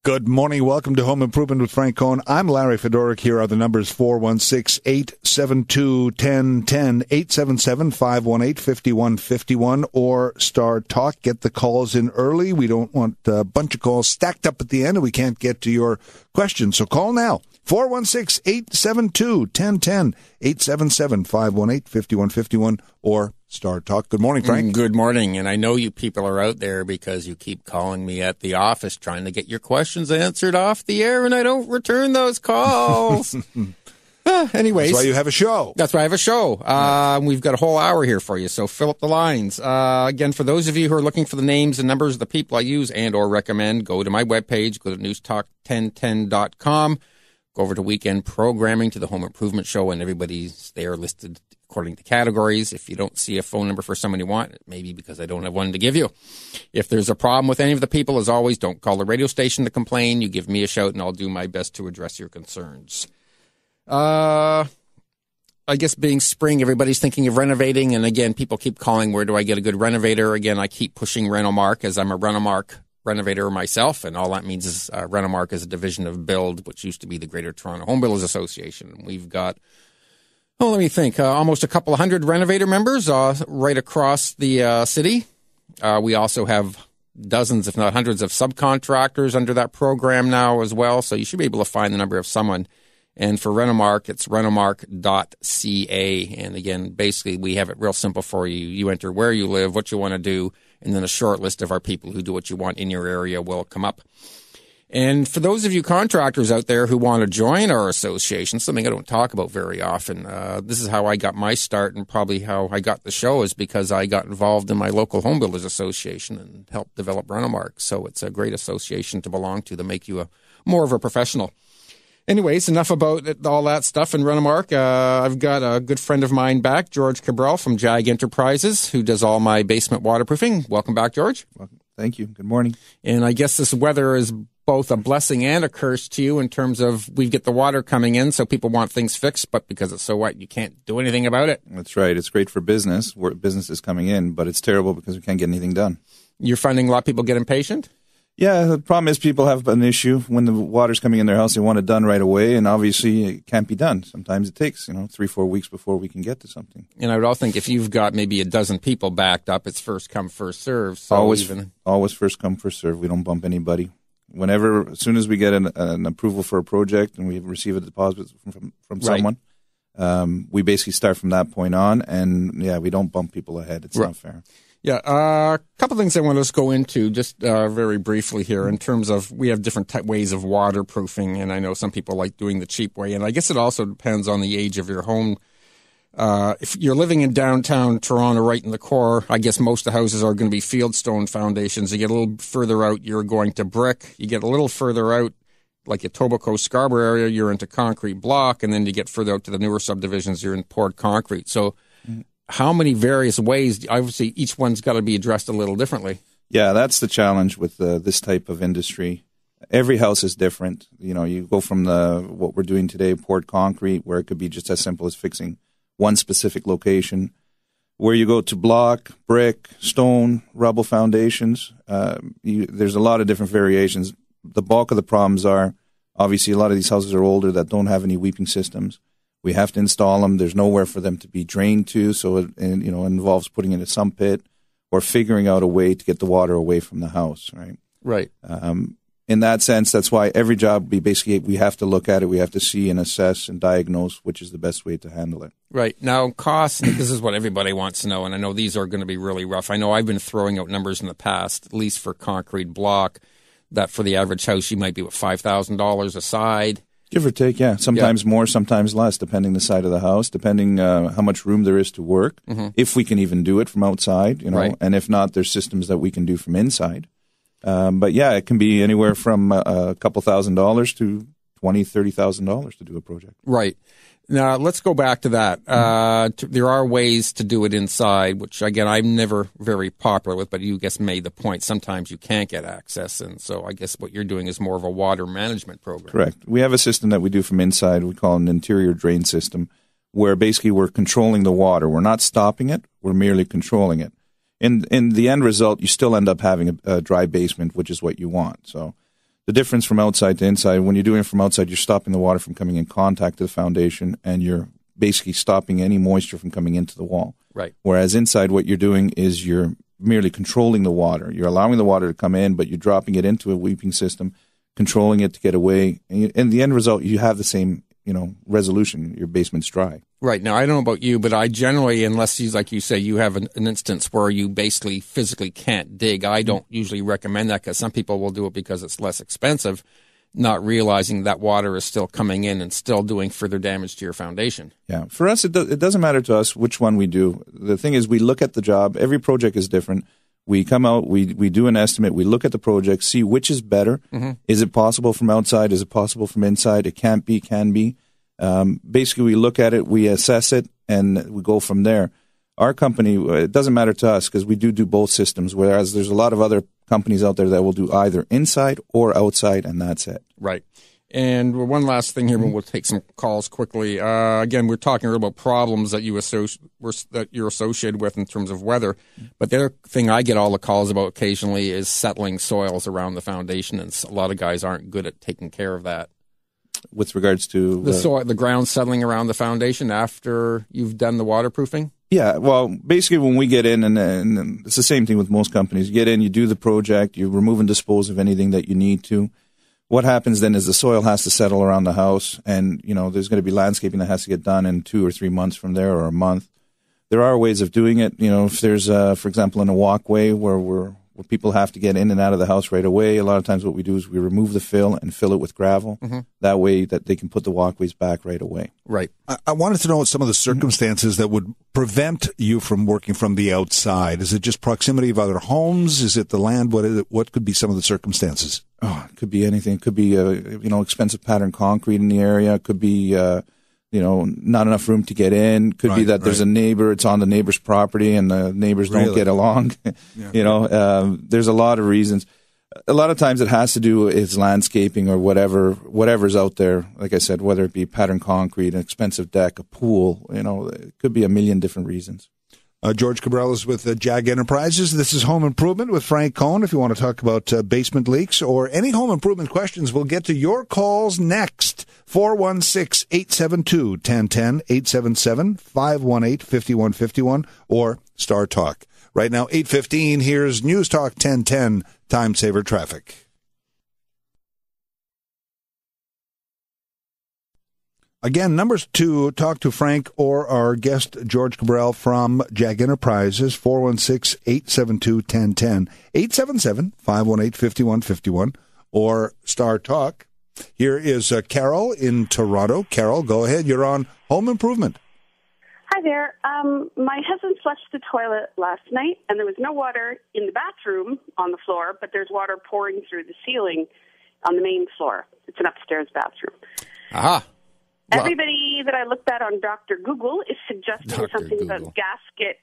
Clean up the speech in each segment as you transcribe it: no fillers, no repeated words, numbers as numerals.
Good morning. Welcome to Home Improvement with Frank Cohn. I'm Larry Fedoruk. Here are the numbers: 416-872-1010, 877-518-5151, or Star Talk. Get the calls in early. We don't want a bunch of calls stacked up at the end and we can't get to your questions. So call now. 416-872-1010, 877-518-5151, or Star Talk. Good morning, Frank. Good morning. And I know you people are out there because you keep calling me at the office trying to get your questions answered off the air, and I don't return those calls. Anyways. That's why you have a show. That's why I have a show. We've got a whole hour here for you, so fill up the lines. Again, for those of you who are looking for the names and numbers of the people I use and or recommend, go to my webpage, go to newstalk1010.com. Go over to weekend programming to the Home Improvement Show, and everybody's there listed according to categories. If you don't see a phone number for someone you want, it may be because I don't have one to give you. If there's a problem with any of the people, as always, don't call the radio station to complain. You give me a shout, and I'll do my best to address your concerns. I guess being spring, everybody's thinking of renovating, and again, people keep calling, where do I get a good renovator? Again, I keep pushing Renomark, as I'm a Renomark renovator myself, and all that means is Renomark is a division of Build, which used to be the Greater Toronto Home Builders Association. We've got, almost a couple of hundred renovator members right across the city. We also have dozens, if not hundreds, of subcontractors under that program now as well, so you should be able to find the number of someone. And for Renomark, it's renomark.ca. And again, basically, we have it real simple for you. You enter where you live, what you want to do, and then a short list of our people who do what you want in your area will come up. And for those of you contractors out there who want to join our association, something I don't talk about very often, this is how I got my start, and probably how I got the show is because I got involved in my local home builders association and helped develop Renomark. So it's a great association to belong to make you more of a professional. Anyways, enough about all that stuff in Renomark. I've got a good friend of mine back, George Cabral from JAGG Enterprises, who does all my basement waterproofing. Welcome back, George. Welcome. Thank you. Good morning. And I guess this weather is both a blessing and a curse to you in terms of we get the water coming in, so people want things fixed, but because it's so wet, you can't do anything about it. That's right. It's great for business, where business is coming in, but it's terrible because we can't get anything done. You're finding a lot of people get impatient? Yeah, the problem is people have an issue when the water's coming in their house. They want it done right away, and obviously it can't be done. Sometimes it takes, 3-4 weeks before we can get to something. And I would all think if you've got maybe a dozen people backed up, it's first come, first serve. So always first come, first serve. We don't bump anybody. As soon as we get an approval for a project and we receive a deposit from someone, we basically start from that point on, and we don't bump people ahead. It's not fair. Yeah, a couple things I want us to go into just very briefly here in terms of we have different ways of waterproofing, and I know some people like doing the cheap way, and I guess it also depends on the age of your home. If you're living in downtown Toronto, right in the core, I guess most of the houses are going to be fieldstone foundations. You get a little further out, you're going to brick. You get a little further out, like Etobicoke, Scarborough area, you're into concrete block, and then you get further out to the newer subdivisions, you're in poured concrete. So how many various ways? Obviously, each one's got to be addressed a little differently. Yeah, that's the challenge with this type of industry. Every house is different. You go from what we're doing today, poured concrete, where it could be just as simple as fixing one specific location, where you go to block, brick, stone, rubble foundations. There's a lot of different variations. The bulk of the problems are, obviously, a lot of these houses are older that don't have any weeping systems. We have to install them. There's nowhere for them to be drained to, so it involves putting in a sump pit or figuring out a way to get the water away from the house, right? Right. In that sense, that's why every job we have to look at it. We have to see and assess and diagnose which is the best way to handle it. Right. Now, costs, this is what everybody wants to know, and I know these are going to be really rough. I know I've been throwing out numbers in the past, at least for concrete block, that for the average house, you might be, $5,000 a side. Give or take, yeah. Sometimes more, sometimes less, depending the side of the house, depending how much room there is to work, if we can even do it from outside, Right. And if not, there's systems that we can do from inside. But yeah, it can be anywhere from a couple $1,000s to $20,000, $30,000 to do a project. Right. Now, let's go back to that. There are ways to do it inside, which, again, I'm never very popular with, but you guess made the point. Sometimes you can't get access, and so I guess what you're doing is more of a water management program. Correct. We have a system that we do from inside. We call it an interior drain system, where basically we're controlling the water. We're not stopping it. We're merely controlling it. In the end result, you still end up having a dry basement, which is what you want. So The difference from outside to inside, when you're doing it from outside, you're stopping the water from coming in contact with the foundation, and you're basically stopping any moisture from coming into the wall. Right. Whereas inside, what you're doing is you're merely controlling the water. You're allowing the water to come in, but you're dropping it into a weeping system, controlling it to get away. And the end result, you have the same, resolution. Your basement's dry. Right. Now, I don't know about you, but I generally, unless you, like you say, you have an instance where you basically physically can't dig, I don't usually recommend that, because some people will do it because it's less expensive, not realizing that water is still coming in and still doing further damage to your foundation. Yeah. For us, it doesn't matter to us which one we do. The thing is, we look at the job. Every project is different. We come out, we do an estimate, we look at the project, see which is better. Mm-hmm. Is it possible from outside? Is it possible from inside? It can't be, can be. Basically, we look at it, we assess it, and we go from there. Our company, it doesn't matter to us because we do both systems, whereas there's a lot of other companies out there that will do either inside or outside, and that's it. Right. And one last thing here, we'll take some calls quickly. Again, we're talking about problems that you're associated with in terms of weather. But the other thing I get all the calls about occasionally is settling soils around the foundation, and a lot of guys aren't good at taking care of that. With regards to the ground settling around the foundation after you've done the waterproofing? Yeah, well, basically when we get in, and it's the same thing with most companies, you get in, you do the project, you remove and dispose of anything that you need to. What happens then is the soil has to settle around the house, and there's going to be landscaping that has to get done in 2 or 3 months from there, or a month. There are ways of doing it. If there's, for example, in a walkway where people have to get in and out of the house right away, a lot of times what we do is we remove the fill and fill it with gravel. Mm-hmm. That way that they can put the walkways back right away. Right. I wanted to know some of the circumstances that would prevent you from working from the outside. Is it just proximity of other homes? Is it the land? What is it? What could be some of the circumstances? Oh, it could be anything. It could be, expensive pattern concrete in the area. It could be, not enough room to get in. Could be that there's a neighbor, it's on the neighbor's property, and the neighbors don't get along. Yeah. There's a lot of reasons. A lot of times it has to do with landscaping or whatever's out there. Like I said, whether it be pattern concrete, an expensive deck, a pool, it could be a million different reasons. George Cabral is with JAGG Enterprises. This is Home Improvement with Frank Cohn. If you want to talk about basement leaks or any home improvement questions, we'll get to your calls next. 416-872-1010, 877-518-5151, or Star Talk. Right now, 8:15, here's News Talk 1010, Time Saver Traffic. Again, numbers to talk to Frank or our guest, George Cabral from JAGG Enterprises, 416-872-1010, 877-518-5151, or Star Talk. Here is Carol in Toronto. Carol, go ahead. You're on Home Improvement. Hi there. My husband flushed the toilet last night, and there was no water in the bathroom on the floor, but there's water pouring through the ceiling on the main floor. It's an upstairs bathroom. Aha. Everybody that I looked at on Dr. Google is suggesting something about gasket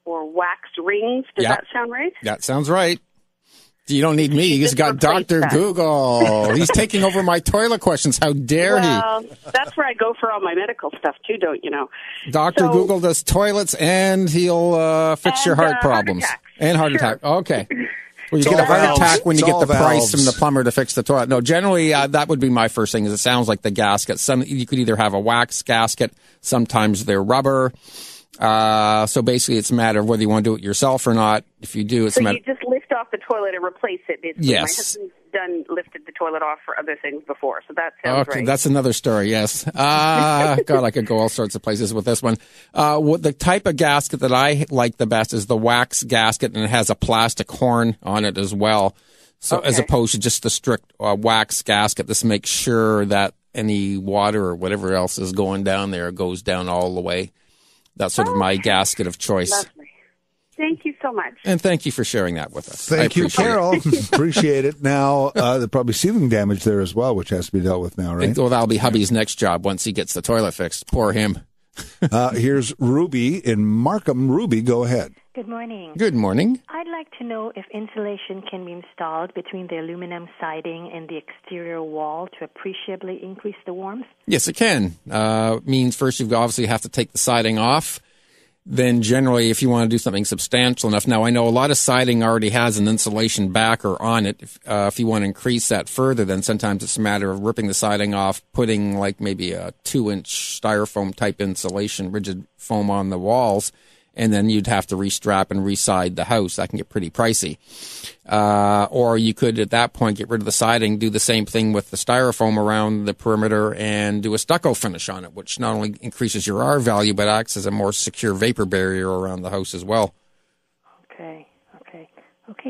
or waxed rings. Does that sound right? That sounds right. You don't need me. You just got Dr. Google. He's taking over my toilet questions. How dare he? Well, that's where I go for all my medical stuff, too, don't you know? Dr. Google does toilets, and he'll fix your heart problems. Heart attack. Okay. Well, you get a heart attack when you get the price from the plumber to fix the toilet. No, generally, that would be my first thing, is it sounds like the gasket. You could either have a wax gasket. Sometimes they're rubber. So basically, it's a matter of whether you want to do it yourself or not. If you do, it's a matter. You just lift off the toilet and replace it, basically. Yes. My husband's lifted the toilet off for other things before, so that sounds right. That's another story, yes. God, I could go all sorts of places with this one. The type of gasket that I like the best is the wax gasket, and it has a plastic horn on it as well. So as opposed to just the strict wax gasket, this makes sure that any water or whatever else is going down there goes down all the way. That's sort of my gasket of choice. Lovely. Thank you so much. And thank you for sharing that with us. Thank you, Carol. Appreciate it. Now, there's probably ceiling damage there as well, which has to be dealt with now, right? Well, that'll be hubby's next job once he gets the toilet fixed. Poor him. Here's Ruby in Markham. Ruby, go ahead. Good morning. Good morning. I'd like to know if insulation can be installed between the aluminum siding and the exterior wall to appreciably increase the warmth. Yes, it can. Means first you obviously have to take the siding off. then generally if you want to do something substantial enough. Now, I know a lot of siding already has an insulation backer on it. If you want to increase that further, then sometimes it's a matter of ripping the siding off, putting like maybe a 2-inch styrofoam type insulation, rigid foam on the walls, and then you'd have to restrap and reside the house. That can get pretty pricey. Or you could, at that point, get rid of the siding, do the same thing with the styrofoam around the perimeter, and do a stucco finish on it, which not only increases your R value, but acts as a more secure vapor barrier around the house as well. Okay,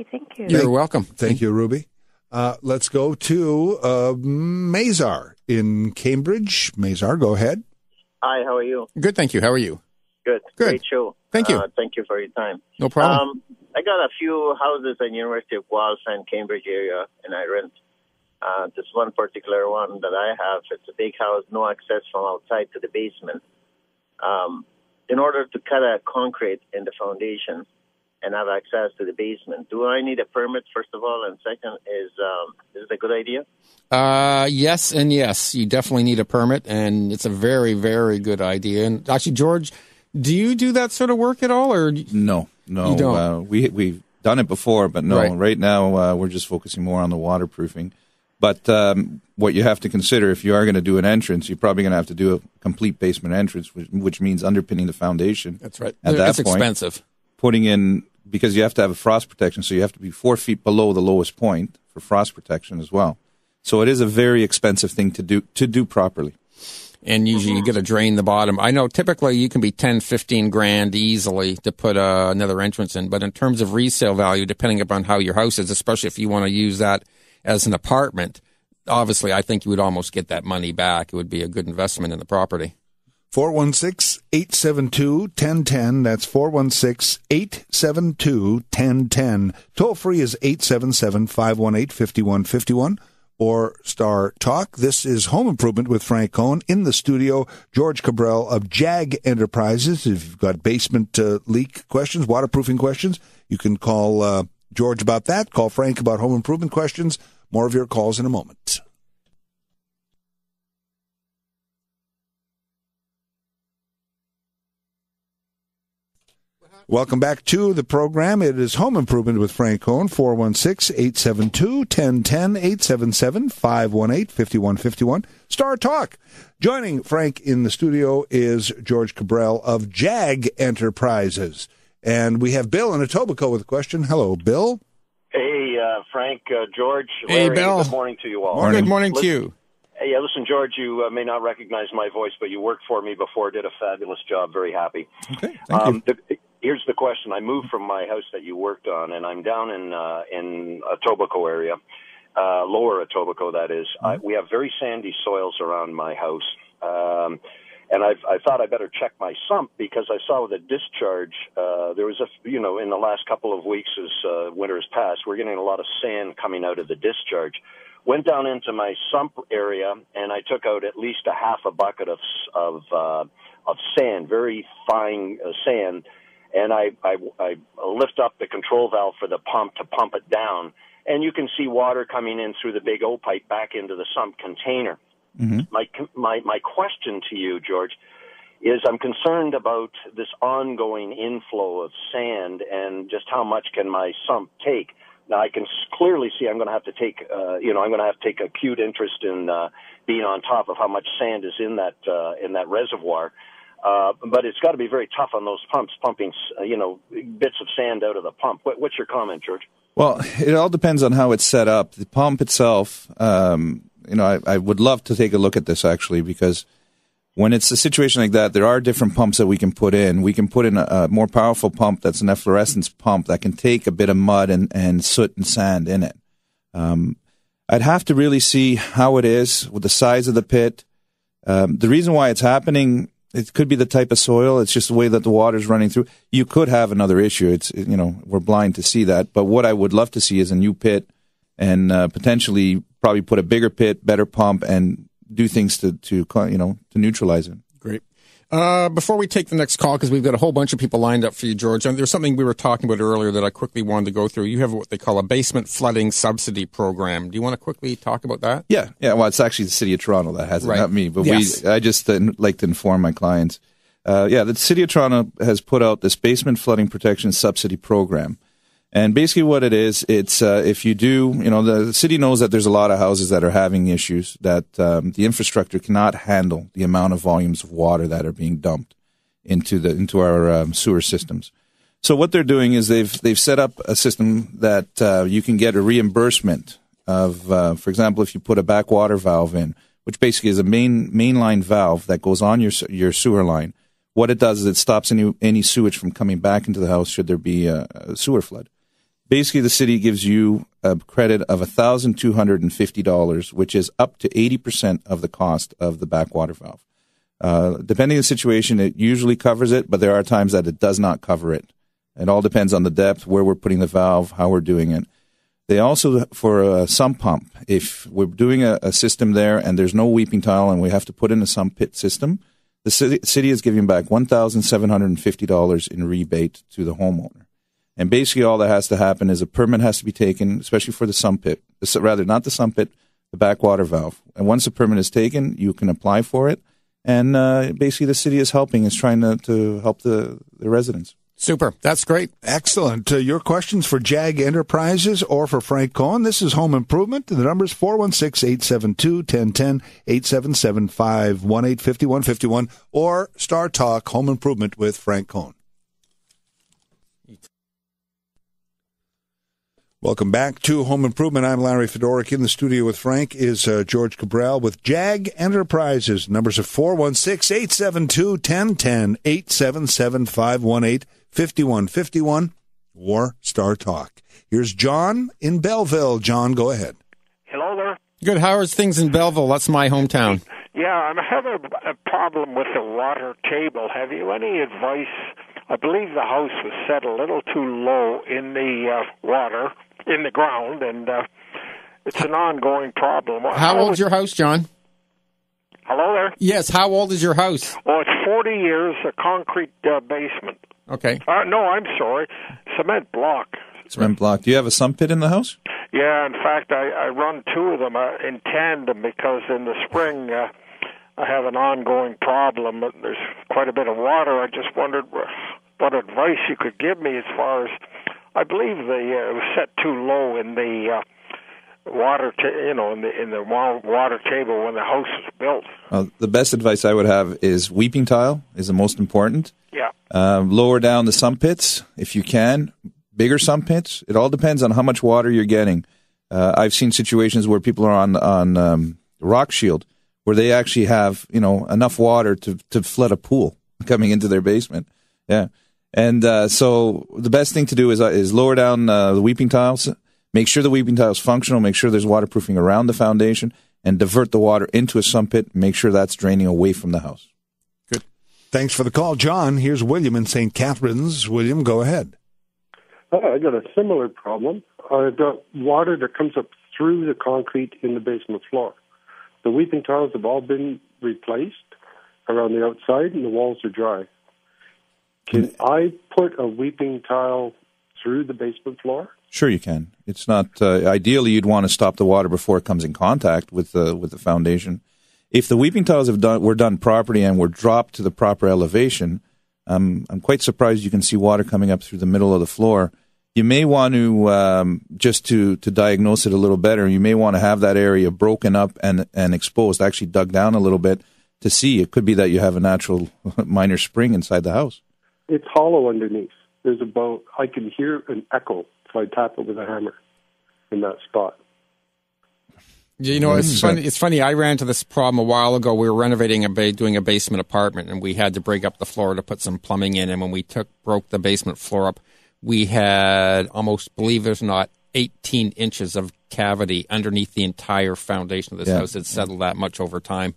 thank you. You're welcome. Thank you, Ruby. Let's go to Mazar in Cambridge. Mazar, go ahead. Hi, how are you? Good, thank you. How are you? Good. Great show. Thank you. Thank you for your time. No problem. I got a few houses in University of Guelph and Cambridge area, and I rent. This one particular one that I have, it's a big house, no access from outside to the basement. In order to cut a concrete in the foundation and have access to the basement, do I need a permit, first of all? And second, is it a good idea? Yes and yes. You definitely need a permit, and it's a very, very good idea. And actually, George, do you do that sort of work at all, or No. You don't? We've done it before, but no. Right now, we're just focusing more on the waterproofing. But what you have to consider, if you are going to do an entrance, you're probably going to have to do a complete basement entrance, which means underpinning the foundation. That's right. At that it's point, expensive. Putting in, because you have to have a frost protection, so you have to be 4 feet below the lowest point for frost protection as well. So it is a very expensive thing to do properly. And usually you got to drain the bottom. I know typically you can be 10, 15 grand easily to put another entrance in. But in terms of resale value, depending upon how your house is, especially if you want to use that as an apartment, obviously I think you would almost get that money back. It would be a good investment in the property. 416-872-1010. That's 416-872-1010. Toll free is 877-518-5151. Or Star Talk. This is Home Improvement with Frank Cohn. In the studio, George Cabral of JAGG Enterprises. If you've got basement leak questions, waterproofing questions, you can call George about that. Call Frank about home improvement questions. More of your calls in a moment. Welcome back to the program. It is Home Improvement with Frank Cohn, 416-872-1010, 877-518-5151. Star Talk. Joining Frank in the studio is George Cabral of JAGG Enterprises. And we have Bill in Etobicoke with a question. Hello, Bill. Hey, Frank, George. Hey, Larry, Bill. Good morning to you all. Good morning to you. Hey, listen, George, you may not recognize my voice, but you worked for me before, did a fabulous job. Very happy. Okay, thank you. Here's the question. I moved from my house that you worked on, and I'm down in Etobicoke area, lower Etobicoke, that is. We have very sandy soils around my house, and I thought I better check my sump because I saw the discharge. There was in the last couple of weeks as winter has passed, we're getting a lot of sand coming out of the discharge. Went down into my sump area, and I took out at least a half a bucket of sand, very fine sand. And I lift up the control valve for the pump to pump it down, and you can see water coming in through the big O pipe back into the sump container. Mm-hmm. My question to you, George, is I'm concerned about this ongoing inflow of sand and just how much can my sump take. Now I can clearly see I'm going to have to take acute interest in being on top of how much sand is in that reservoir. But it's got to be very tough on those pumps, pumping, bits of sand out of the pump. What's your comment, George? Well, it all depends on how it's set up. The pump itself, I would love to take a look at this actually, because when it's a situation like that, there are different pumps that we can put in. We can put in a more powerful pump that's an efflorescence pump that can take a bit of mud and soot and sand in it. I'd have to really see how it is with the size of the pit. The reason why it's happening, it could be the type of soil. It's just the way that the water's running through. You could have another issue. We're blind to see that. But what I would love to see is a new pit and potentially probably put a bigger pit, better pump, and do things to neutralize it. Great. Before we take the next call, because we've got a whole bunch of people lined up for you, George, and there's something we were talking about earlier that I quickly wanted to go through. You have what they call a basement flooding subsidy program. Do you want to quickly talk about that? Yeah. Well, it's actually the City of Toronto that has it, right. not me. But yes. I just like to inform my clients. The City of Toronto has put out this basement flooding protection subsidy program. And basically what it is, it's if you do, the city knows that there's a lot of houses that are having issues, that the infrastructure cannot handle the amount of volumes of water that are being dumped into our sewer systems. So what they're doing is they've set up a system that you can get a reimbursement of, for example, if you put a backwater valve in, which basically is a mainline valve that goes on your sewer line. What it does is it stops any sewage from coming back into the house should there be a sewer flood. Basically, the city gives you a credit of $1,250, which is up to 80% of the cost of the backwater valve. Depending on the situation, it usually covers it, but there are times that it does not cover it. It all depends on the depth, where we're putting the valve, how we're doing it. They also, for a sump pump, if we're doing a system there and there's no weeping tile and we have to put in a sump pit system, the city is giving back $1,750 in rebate to the homeowner. And basically all that has to happen is a permit has to be taken, especially for the sump pit. Rather, not the sump pit, the backwater valve. And once the permit is taken, you can apply for it. And basically the city is trying to help the residents. Super. That's great. Excellent. Your questions for JAGG Enterprises or for Frank Cohn. This is Home Improvement. The number is 416-872-1010, 877-518-5151, or Star Talk Home Improvement with Frank Cohn. Welcome back to Home Improvement. I'm Larry Fedoruk. In the studio with Frank is George Cabral with JAGG Enterprises. Numbers are 416-872-1010, 877-518-5151, or Star Talk. Here's John in Belleville. John, go ahead. Hello there. Good. How are things in Belleville? That's my hometown. Yeah, I'm having a problem with the water table. Have you any advice? I believe the house was set a little too low in the water, in the ground, and it's an ongoing problem. How old's your house, John? Hello there? Yes, how old is your house? Oh, it's 40 years, a concrete basement. Okay. No, I'm sorry, cement block. Cement block. Do you have a sump pit in the house? Yeah, in fact, I run two of them in tandem because in the spring I have an ongoing problem. There's quite a bit of water. I just wondered what advice you could give me as far as, I believe it was set too low in the water, in the water table when the house was built. The best advice I would have is weeping tile is the most important. Yeah. Lower down the sump pits if you can. Bigger sump pits. It all depends on how much water you're getting. I've seen situations where people are on rock shield, where they actually have enough water to flood a pool coming into their basement. Yeah. And so the best thing to do is lower down the weeping tiles, make sure the weeping tile is functional, make sure there's waterproofing around the foundation, and divert the water into a sump pit, make sure that's draining away from the house. Good. Thanks for the call, John. Here's William in St. Catharines. William, go ahead. I got a similar problem. I've got water that comes up through the concrete in the basement floor. The weeping tiles have all been replaced around the outside, and the walls are dry. Can I put a weeping tile through the basement floor? Sure, you can. It's not ideally you'd want to stop the water before it comes in contact with the foundation. If the weeping tiles were done properly and were dropped to the proper elevation, I'm quite surprised you can see water coming up through the middle of the floor. You may want to just to diagnose it a little better. You may want to have that area broken up and exposed, actually dug down a little bit to see. It could be that you have a natural minor spring inside the house. It's hollow underneath. I can hear an echo if I tap it with a hammer in that spot. It's funny. It's funny. I ran into this problem a while ago. We were renovating doing a basement apartment, and we had to break up the floor to put some plumbing in. And when we broke the basement floor up, we had almost, believe it or not, 18 inches of cavity underneath the entire foundation of this house. It settled that much over time.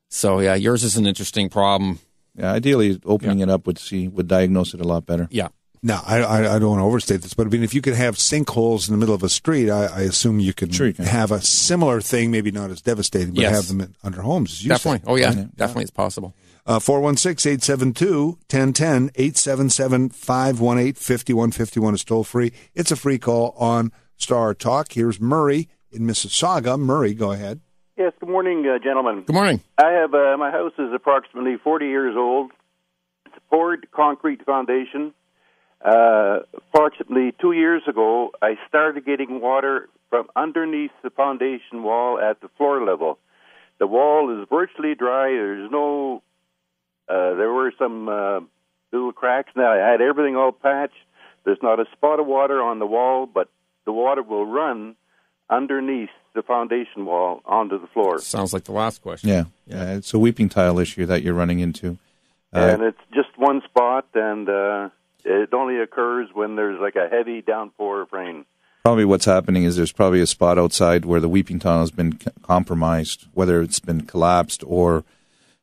So yeah, yours is an interesting problem. Yeah, ideally opening it up would diagnose it a lot better. Yeah. Now, I don't want to overstate this, but I mean, if you could have sinkholes in the middle of a street, I assume you can, have a similar thing, maybe not as devastating, but have them under homes. As you definitely. said. Oh, yeah. Definitely it's possible. 416-872-1010, 877-518-5151 is toll free. It's a free call on Star Talk. Here's Murray in Mississauga. Murray, go ahead. Yes, good morning, gentlemen. Good morning. I have my house is approximately 40 years old. poured concrete foundation. Approximately 2 years ago, I started getting water from underneath the foundation wall at the floor level. The wall is virtually dry. There's no, there were some little cracks. Now I had everything all patched. There's not a spot of water on the wall, but the water will run underneath the foundation wall onto the floor. Sounds like the last question. Yeah. It's a weeping tile issue that you're running into. And it's just one spot, and it only occurs when there's like a heavy downpour of rain. Probably what's happening is there's probably a spot outside where the weeping tile has been compromised, whether it's been collapsed or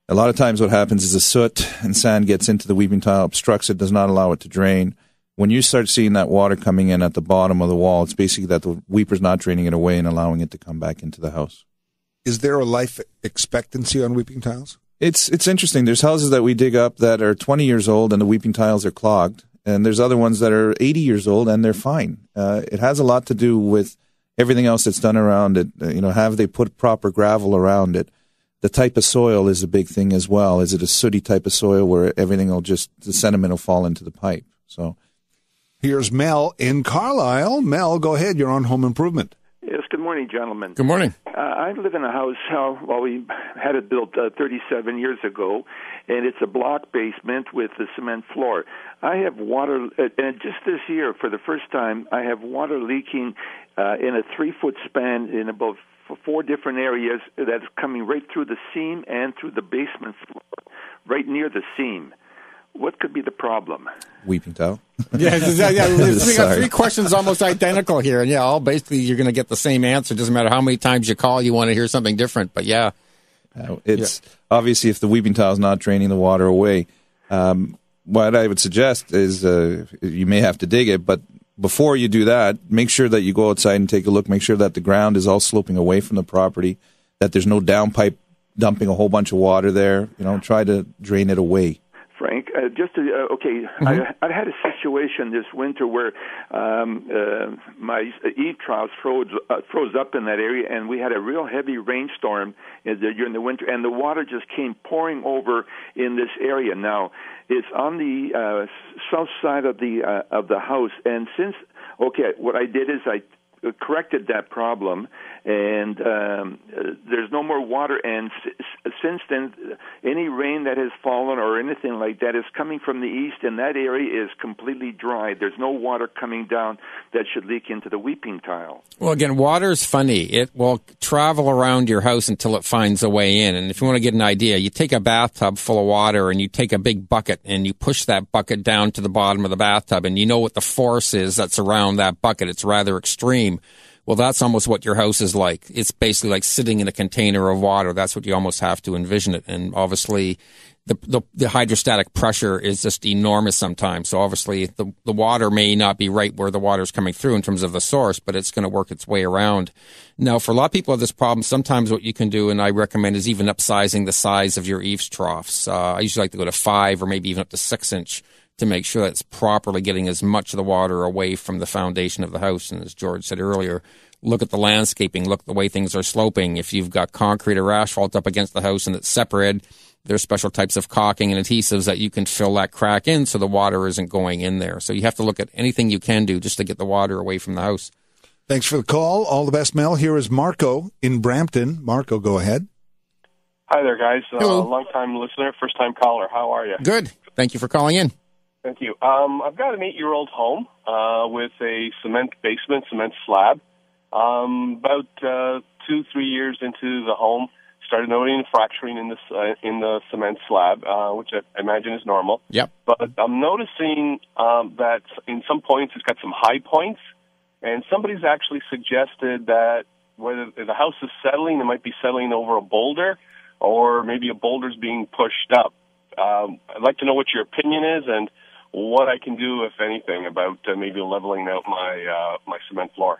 a lot of times what happens is the soot and sand gets into the weeping tile, obstructs it, does not allow it to drain. When you start seeing that water coming in at the bottom of the wall, it's basically that the weeper's not draining it away and allowing it to come back into the house. Is there a life expectancy on weeping tiles? It's interesting. There's houses that we dig up that are 20 years old and the weeping tiles are clogged. And there's other ones that are 80 years old and they're fine. It has a lot to do with everything else that's done around it. Have they put proper gravel around it? The type of soil is a big thing as well. Is it a sooty type of soil where everything the sediment will fall into the pipe? So here's Mel in Carlisle. Mel, go ahead. You're on Home Improvement. Yes, good morning, gentlemen. Good morning. I live in a house, we had it built 37 years ago, and it's a block basement with a cement floor. I have water, and just this year, for the first time, I have water leaking in a 3-foot span in about 4 different areas that's coming right through the seam and through the basement floor, right near the seam. What could be the problem? Weeping tile. We got 3 questions almost identical here, and all basically you're going to get the same answer. Doesn't matter how many times you call, you want to hear something different. But it's obviously if the weeping tile is not draining the water away. What I would suggest is you may have to dig it, but before you do that, make sure that you go outside and take a look. Make sure that the ground is all sloping away from the property, that there's no downpipe dumping a whole bunch of water there. Try to drain it away. Frank, I had a situation this winter where my eave troughs froze up in that area, and we had a real heavy rainstorm during the winter, and the water just came pouring over in this area. Now, it's on the south side of the house, and what I did is I corrected that problem, and there's no more water. And since then, any rain that has fallen or anything like that is coming from the east, and that area is completely dry. There's no water coming down that should leak into the weeping tile. Well, again, water's funny. It will travel around your house until it finds a way in. And if you want to get an idea, you take a bathtub full of water and you take a big bucket and you push that bucket down to the bottom of the bathtub, and you know what the force is that's around that bucket. It's rather extreme. Well, that's almost what your house is like. It's basically like sitting in a container of water. That's what you almost have to envision it. And obviously, the hydrostatic pressure is just enormous sometimes. So obviously, the water may not be right where the water is coming through in terms of the source, but it's going to work its way around. Now, for a lot of people who have this problem, sometimes what you can do, and I recommend, is even upsizing the size of your eaves troughs. I usually like to go to 5 or maybe even up to 6 inch to make sure that it's properly getting as much of the water away from the foundation of the house. And as George said earlier, look at the landscaping, look at the way things are sloping. If you've got concrete or asphalt up against the house and it's separated, there's special types of caulking and adhesives that you can fill that crack in so the water isn't going in there. So you have to look at anything you can do just to get the water away from the house. Thanks for the call. All the best, Mel. Here is Marco in Brampton. Marco, go ahead. Hi there, guys. Hello. Long-time listener, first-time caller. How are you? Good. Thank you for calling in. Thank you. I've got an 8-year-old home with a cement basement, cement slab. About 2-3 years into the home, started noting fracturing in the cement slab, which I imagine is normal. Yep. But I'm noticing that in some points it's got some high points, and somebody's actually suggested that whether the house is settling, it might be settling over a boulder, or maybe a boulder's being pushed up. I'd like to know what your opinion is and what I can do, if anything, about maybe leveling out my cement floor.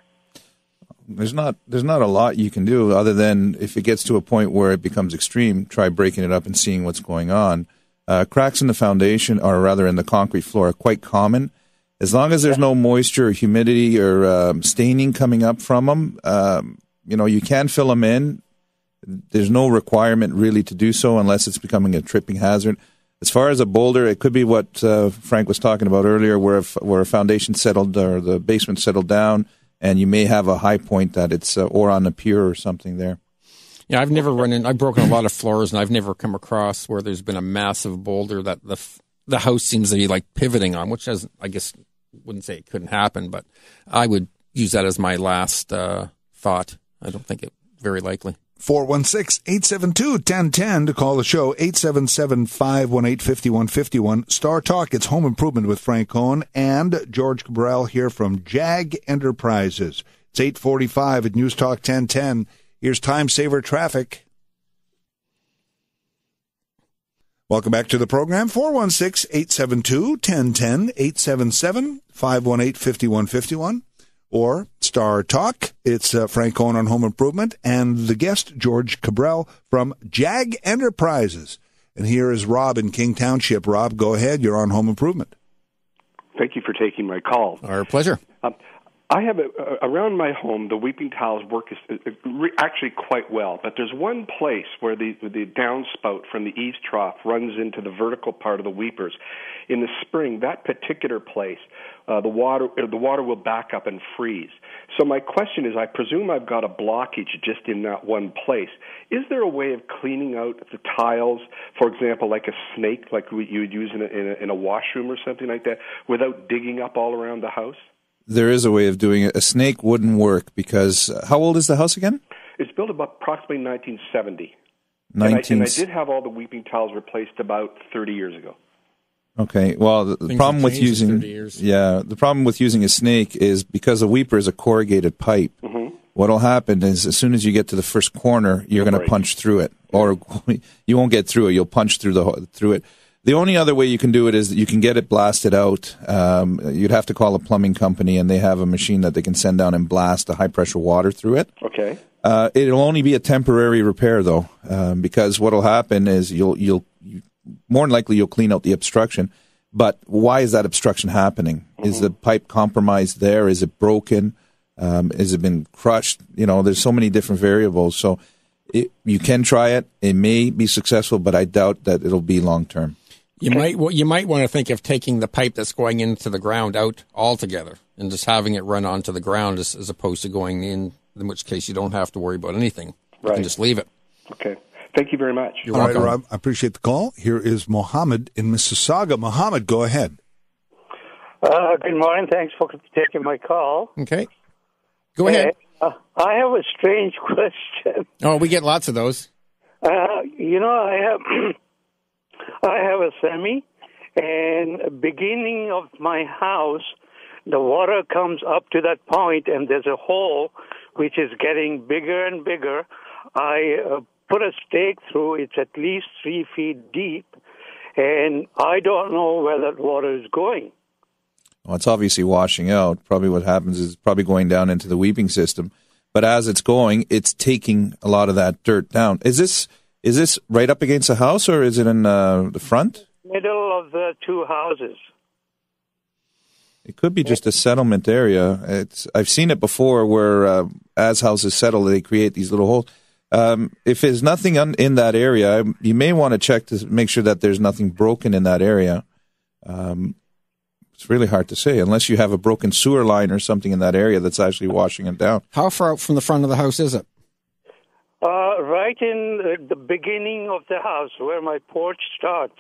There's not a lot you can do other than if it gets to a point where it becomes extreme, try breaking it up and seeing what's going on. Cracks in the foundation, or rather in the concrete floor, are quite common. As long as there's no moisture or humidity or staining coming up from them, you can fill them in. There's no requirement really to do so unless it's becoming a tripping hazard. As far as a boulder, it could be what Frank was talking about earlier, where a foundation settled or the basement settled down, and you may have a high point that it's or on a pier or something there. Yeah, I've never I've broken a lot of floors, and I've never come across where there's been a massive boulder that the house seems to be like pivoting on, which I guess wouldn't say it couldn't happen, but I would use that as my last thought. I don't think it very likely. 416-872-1010 to call the show, 877-518-5151. Star Talk, it's Home Improvement with Frank Cohn and George Cabral here from JAGG Enterprises. It's 8:45 at News Talk 1010. Here's Time Saver Traffic. Welcome back to the program, 416-872-1010, 877-518-5151. Or Star Talk. It's Frank Cohn on Home Improvement and the guest, George Cabral from JAGG Enterprises. And here is Rob in King Township. Rob, go ahead. You're on Home Improvement. Thank you for taking my call. Our pleasure. I have around my home, the weeping tiles work actually quite well, but there's one place where the downspout from the eaves trough runs into the vertical part of the weepers. In the spring, that particular place, the water will back up and freeze. So my question is, I presume I've got a blockage just in that one place. Is there a way of cleaning out the tiles, for example, like a snake, like you would use in a washroom or something like that, without digging up all around the house? There is a way of doing it. A snake wouldn't work because how old is the house again? It's built about approximately 1970. And I did have all the weeping tiles replaced about 30 years ago. Okay. Well, the problem with using the problem with using a snake is because a weeper is a corrugated pipe. Mm-hmm. What'll happen is as soon as you get to the first corner, you're going to punch through it, or you won't get through it. You'll punch through it. The only other way you can do it is that you can get it blasted out. You'd have to call a plumbing company, and they have a machine that they can send down and blast the high-pressure water through it. Okay. It'll only be a temporary repair, though, because what'll happen is you'll more than likely you'll clean out the obstruction. But why is that obstruction happening? Mm-hmm. Is the pipe compromised there? Is it broken? Has it been crushed? There's so many different variables. So you can try it. It may be successful, but I doubt that it'll be long-term. You might want to think of taking the pipe that's going into the ground out altogether and just having it run onto the ground as opposed to going in which case you don't have to worry about anything. You can just leave it. Okay. Thank you very much. You're welcome. All right, Rob, I appreciate the call. Here is Mohammed in Mississauga. Mohammed, go ahead. Good morning. Thanks for taking my call. Okay. Go ahead. I have a strange question. Oh, we get lots of those. I have a semi, and beginning of my house, the water comes up to that point, and there's a hole which is getting bigger and bigger. I put a stake through. It's at least 3 feet deep, and I don't know where that water is going. Well, it's obviously washing out. Probably what happens is it's probably going down into the weeping system. But as it's going, it's taking a lot of that dirt down. Is this right up against the house, or is it in the front? Middle of the two houses. It could be just a settlement area. I've seen it before where as houses settle, they create these little holes. If there's nothing in that area, you may want to check to make sure that there's nothing broken in that area. It's really hard to say unless you have a broken sewer line or something in that area that's actually washing it down. How far out from the front of the house is it? Right in the beginning of the house where my porch starts.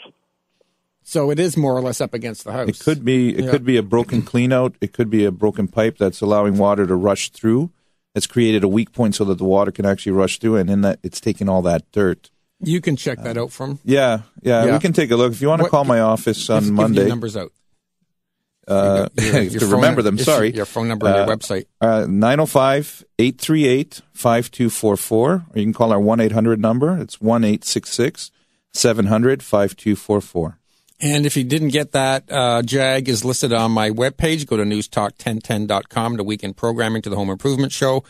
So it is more or less up against the house. It could be. It could be a broken cleanout. It could be a broken pipe that's allowing water to rush through. It's created a weak point so that the water can actually rush through, and in that it's taking all that dirt. You can check that out from. Yeah. We can take a look. If you want to call my office on Monday. Give your numbers out. To remember them, sorry. Your phone number and your website. 905-838-5244, or you can call our 1-800 number. It's 1-866-700-5244. And if you didn't get that, JAGG is listed on my webpage. Go to newstalk1010.com to weekend programming to the Home Improvement Show.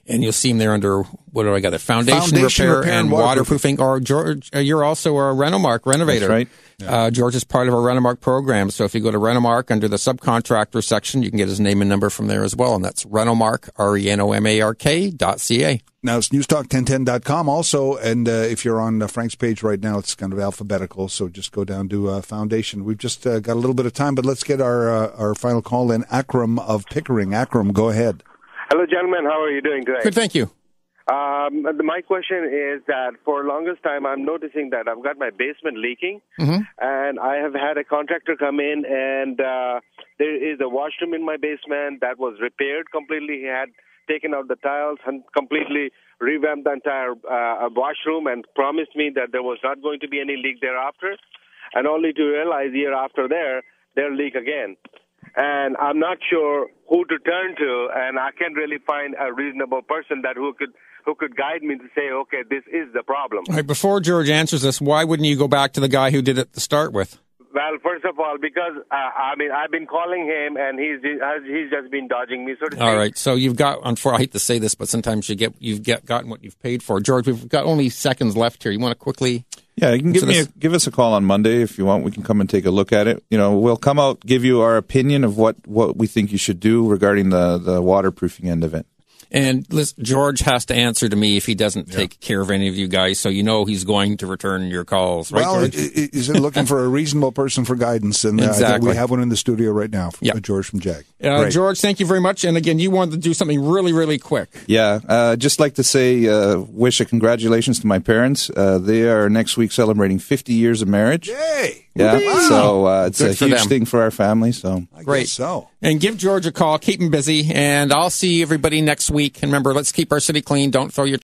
And you'll see them there under, what do I got there? Foundation repair and waterproofing. Or George, you're also a Renomark renovator. That's right. Yeah. George is part of our Renomark program. So if you go to Renomark under the subcontractor section, you can get his name and number from there as well. And that's Renomark, RENOMARK.ca. Now, it's newstalk1010.com also. And if you're on Frank's page right now, it's kind of alphabetical. So just go down to Foundation. We've just got a little bit of time, but let's get our final call in. Akram of Pickering. Akram, go ahead. Hello, gentlemen. How are you doing today? Good, thank you. My question is that for the longest time, I'm noticing that I've got my basement leaking, and I have had a contractor come in, and there is a washroom in my basement that was repaired completely. He had taken out the tiles and completely revamped the entire washroom and promised me that there was not going to be any leak thereafter, and only to realize year after their leak again. And I'm not sure who to turn to, and I can't really find a reasonable person who could guide me to say, okay, this is the problem. All right, before George answers this, why wouldn't you go back to the guy who did it to start with? Well, first of all, because I've been calling him, and he's just been dodging me, so to speak. All right, so you've got. I hate to say this, but sometimes you've gotten what you've paid for. George, we've got only seconds left here. You want to quickly? Yeah, you can give us a call on Monday if you want. We can come and take a look at it. We'll come out, give you our opinion of what we think you should do regarding the waterproofing end of it. And listen, George has to answer to me if he doesn't take care of any of you guys, so he's going to return your calls, right, George? He's looking for a reasonable person for guidance, and exactly. I think we have one in the studio right now, George from JAGG. George, thank you very much. And again, you wanted to do something really, really quick. Yeah, just like to say, wish a congratulations to my parents. They are next week celebrating 50 years of marriage. Yay! Yeah, wow. So it's Good a huge thing for our family. So Great. So. And give George a call. Keep him busy. And I'll see everybody next week. And remember, let's keep our city clean. Don't throw your